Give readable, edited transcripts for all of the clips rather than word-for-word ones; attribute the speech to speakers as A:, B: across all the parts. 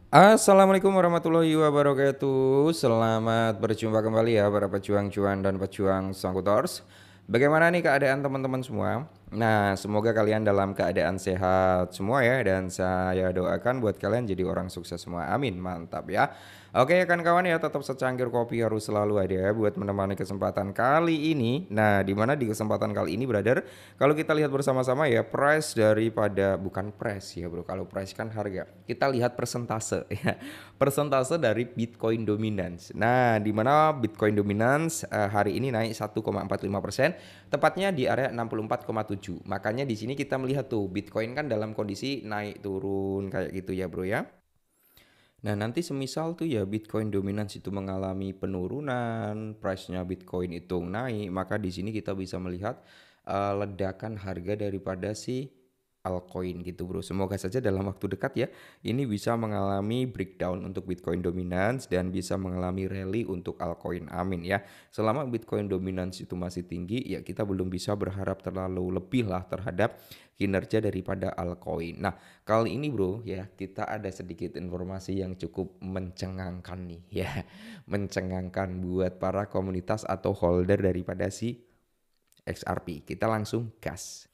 A: Assalamualaikum warahmatullahi wabarakatuh. Selamat berjumpa kembali ya para pejuang cuan dan pejuang sangkutors. Bagaimana nih keadaan teman-teman semua? Nah, semoga kalian dalam keadaan sehat semua ya, dan saya doakan buat kalian jadi orang sukses semua. Amin. Mantap ya. Oke kan kawan ya, tetap secangkir kopi harus selalu ada ya buat menemani kesempatan kali ini. Nah, dimana di kesempatan kali ini brother, kalau kita lihat bersama-sama ya, price daripada, bukan price ya bro, kalau price kan harga. Kita lihat persentase ya. Persentase dari Bitcoin dominance. Nah, di mana Bitcoin dominance hari ini naik 1,45%, tepatnya di area 64,7. Makanya di sini kita melihat tuh Bitcoin kan dalam kondisi naik turun kayak gitu ya, bro ya. Nah, nanti semisal tuh ya Bitcoin dominance itu mengalami penurunan, price-nya Bitcoin itu naik, maka di sini kita bisa melihat ledakan harga daripada si altcoin gitu bro. Semoga saja dalam waktu dekat ya ini bisa mengalami breakdown untuk Bitcoin dominance dan bisa mengalami rally untuk altcoin. Amin ya. Selama Bitcoin dominance itu masih tinggi ya kita belum bisa berharap terlalu lebih lah terhadap kinerja daripada altcoin. Nah, kali ini bro ya kita ada sedikit informasi yang cukup mencengangkan nih ya. Mencengangkan buat para komunitas atau holder daripada si XRP. Kita langsung gas.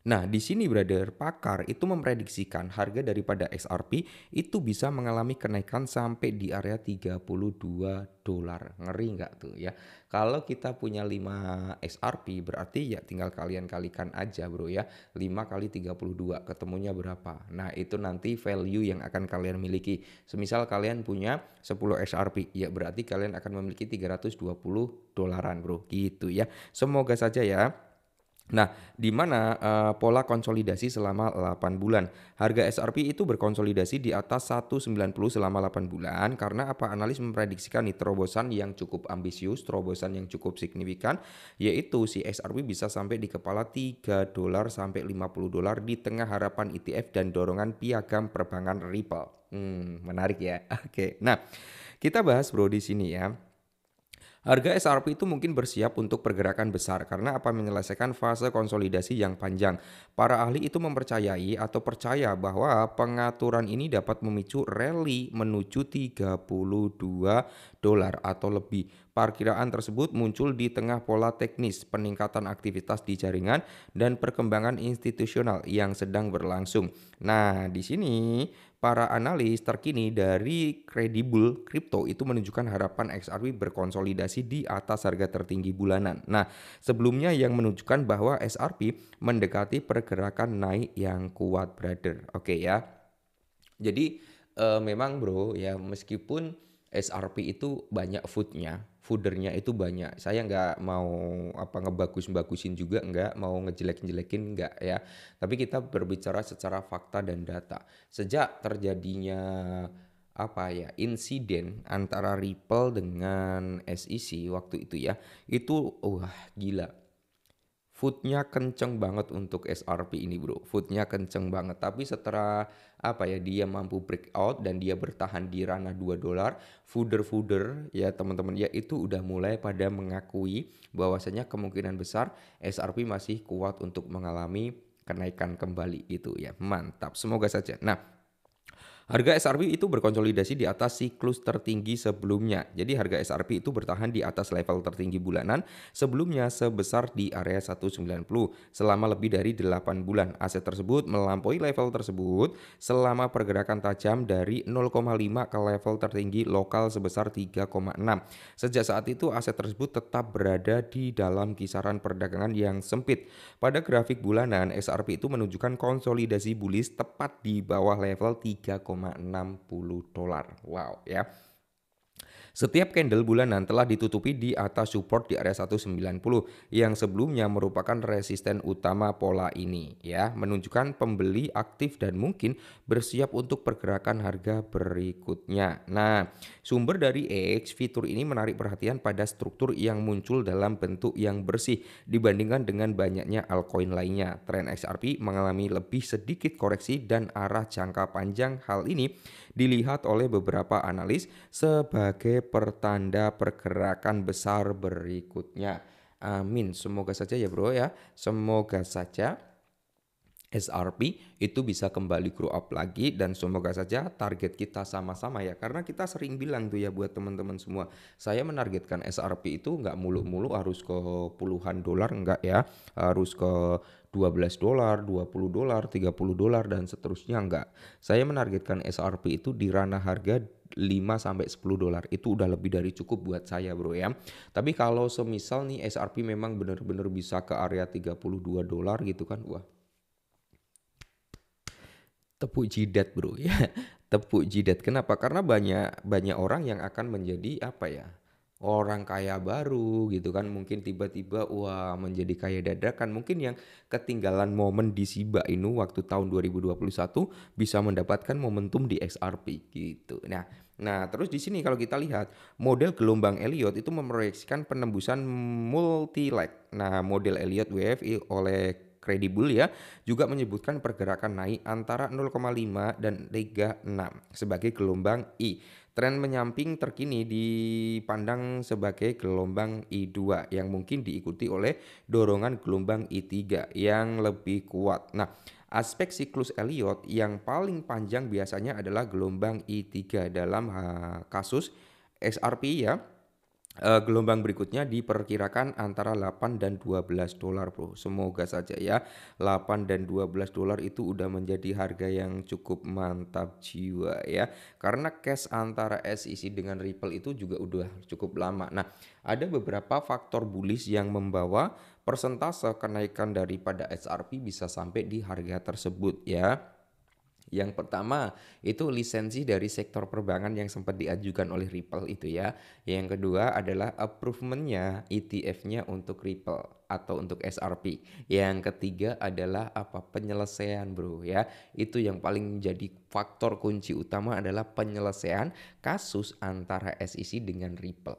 A: Nah, di sini brother, pakar itu memprediksikan harga daripada XRP itu bisa mengalami kenaikan sampai di area 32 dolar. Ngeri nggak tuh ya? Kalau kita punya 5 XRP berarti ya tinggal kalian kalikan aja bro ya. 5 kali 32 ketemunya berapa? Nah, itu nanti value yang akan kalian miliki. Semisal kalian punya 10 XRP, ya berarti kalian akan memiliki 320 dolaran bro. Gitu ya. Semoga saja ya. Nah, di mana pola konsolidasi selama 8 bulan. Harga SRP itu berkonsolidasi di atas 190 selama 8 bulan karena apa, analis memprediksikan nih terobosan yang cukup ambisius, terobosan yang cukup signifikan, yaitu si SRP bisa sampai di kepala 3 dolar sampai 50 dolar di tengah harapan ETF dan dorongan piagam perbankan Ripple. Menarik ya. Oke. Nah, kita bahas bro di sini ya. Harga SRP itu mungkin bersiap untuk pergerakan besar karena apa, menyelesaikan fase konsolidasi yang panjang. Para ahli itu mempercayai atau percaya bahwa pengaturan ini dapat memicu rally menuju 32 dolar atau lebih. Perkiraan tersebut muncul di tengah pola teknis peningkatan aktivitas di jaringan dan perkembangan institusional yang sedang berlangsung. Nah, di sini para analis terkini dari kredibel kripto itu menunjukkan harapan XRP berkonsolidasi di atas harga tertinggi bulanan. Nah, sebelumnya yang menunjukkan bahwa SRP mendekati pergerakan naik yang kuat, brother. Oke ya. Jadi memang bro ya, meskipun SRP itu banyak foodernya itu banyak. Saya nggak mau apa ngebagus-bagusin juga, nggak mau ngejelek-jelekin, nggak ya. Tapi kita berbicara secara fakta dan data. Sejak terjadinya apa ya, insiden antara Ripple dengan SEC waktu itu ya, itu wah gila. Foodnya kenceng banget untuk SRP ini bro, foodnya kenceng banget. Tapi setelah apa ya, dia mampu breakout dan dia bertahan di ranah 2 dolar, fooder ya teman-teman ya, itu udah mulai pada mengakui bahwasanya kemungkinan besar SRP masih kuat untuk mengalami kenaikan kembali gitu ya. Mantap, semoga saja. Nah, harga SRP itu berkonsolidasi di atas siklus tertinggi sebelumnya. Jadi harga SRP itu bertahan di atas level tertinggi bulanan sebelumnya sebesar di area 190 selama lebih dari 8 bulan. Aset tersebut melampaui level tersebut selama pergerakan tajam dari 0,5 ke level tertinggi lokal sebesar 3,6. Sejak saat itu aset tersebut tetap berada di dalam kisaran perdagangan yang sempit. Pada grafik bulanan, SRP itu menunjukkan konsolidasi bullish tepat di bawah level 3,60 dolar. Wow ya. Setiap candle bulanan telah ditutupi di atas support di area 190 yang sebelumnya merupakan resisten utama pola ini ya, menunjukkan pembeli aktif dan mungkin bersiap untuk pergerakan harga berikutnya. Nah, sumber dari X fitur ini menarik perhatian pada struktur yang muncul dalam bentuk yang bersih dibandingkan dengan banyaknya altcoin lainnya. Tren XRP mengalami lebih sedikit koreksi dan arah jangka panjang. Hal ini dilihat oleh beberapa analis sebagai pertanda pergerakan besar berikutnya. Amin. Semoga saja ya bro ya. Semoga saja. SRP itu bisa kembali grow up lagi dan semoga saja target kita sama-sama ya, karena kita sering bilang tuh ya buat teman-teman semua, saya menargetkan SRP itu nggak mulu-mulu harus ke puluhan dolar, enggak ya, harus ke 12 dolar, 20 dolar, 30 dolar dan seterusnya, enggak. Saya menargetkan SRP itu di ranah harga 5 sampai 10 dolar. Itu udah lebih dari cukup buat saya, Bro ya. Tapi kalau semisal nih SRP memang benar-benar bisa ke area 32 dolar gitu kan, wah, tepuk jidat bro ya, tepuk jidat. Kenapa? Karena banyak banyak orang yang akan menjadi apa ya, orang kaya baru gitu kan, mungkin tiba-tiba wah menjadi kaya dadakan, mungkin yang ketinggalan momen di Shiba Inu waktu tahun 2021 bisa mendapatkan momentum di XRP gitu. Nah, terus di sini kalau kita lihat model gelombang Elliott itu memproyeksikan penembusan multi leg. Nah, model Elliott WFI oleh kredibel ya juga menyebutkan pergerakan naik antara 0,5 dan 36 sebagai gelombang I. Tren menyamping terkini dipandang sebagai gelombang I2 yang mungkin diikuti oleh dorongan gelombang I3 yang lebih kuat. Nah, aspek siklus Elliott yang paling panjang biasanya adalah gelombang I3 dalam kasus XRP ya. Gelombang berikutnya diperkirakan antara 8 dan 12 dolar bro. Semoga saja ya 8 dan 12 dolar itu udah menjadi harga yang cukup mantap jiwa ya. Karena cash antara SEC dengan Ripple itu juga udah cukup lama. Nah, ada beberapa faktor bullish yang membawa persentase kenaikan daripada XRP bisa sampai di harga tersebut ya. Yang pertama itu lisensi dari sektor perbankan yang sempat diajukan oleh Ripple itu ya. Yang kedua adalah approvementnya ETF-nya untuk Ripple atau untuk SRP. Yang ketiga adalah apa, penyelesaian bro ya. Itu yang paling menjadi faktor kunci utama adalah penyelesaian kasus antara SEC dengan Ripple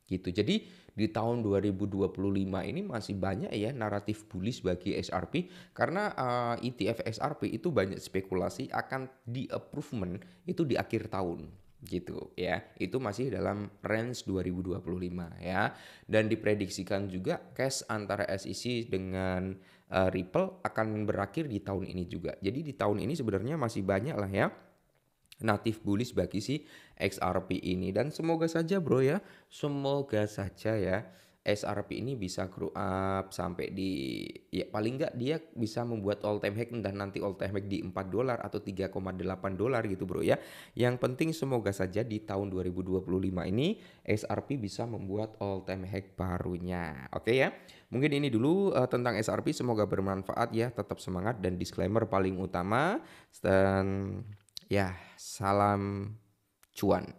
A: gitu. Jadi di tahun 2025 ini masih banyak ya naratif bullish bagi SRP karena ETF SRP itu banyak spekulasi akan di approvement itu di akhir tahun gitu ya. Itu masih dalam range 2025 ya. Dan diprediksikan juga cash antara SEC dengan Ripple akan berakhir di tahun ini juga. Jadi di tahun ini sebenarnya masih banyak lah ya natif bullish bagi si XRP ini dan semoga saja bro ya, semoga saja ya XRP ini bisa grow up sampai di ya paling nggak dia bisa membuat all time high dan nanti all time high di 4 dolar atau 3,8 dolar gitu bro ya. Yang penting semoga saja di tahun 2025 ini XRP bisa membuat all time high barunya. Oke ya. Mungkin ini dulu tentang XRP, semoga bermanfaat ya. Tetap semangat dan disclaimer paling utama dan ya, salam cuan.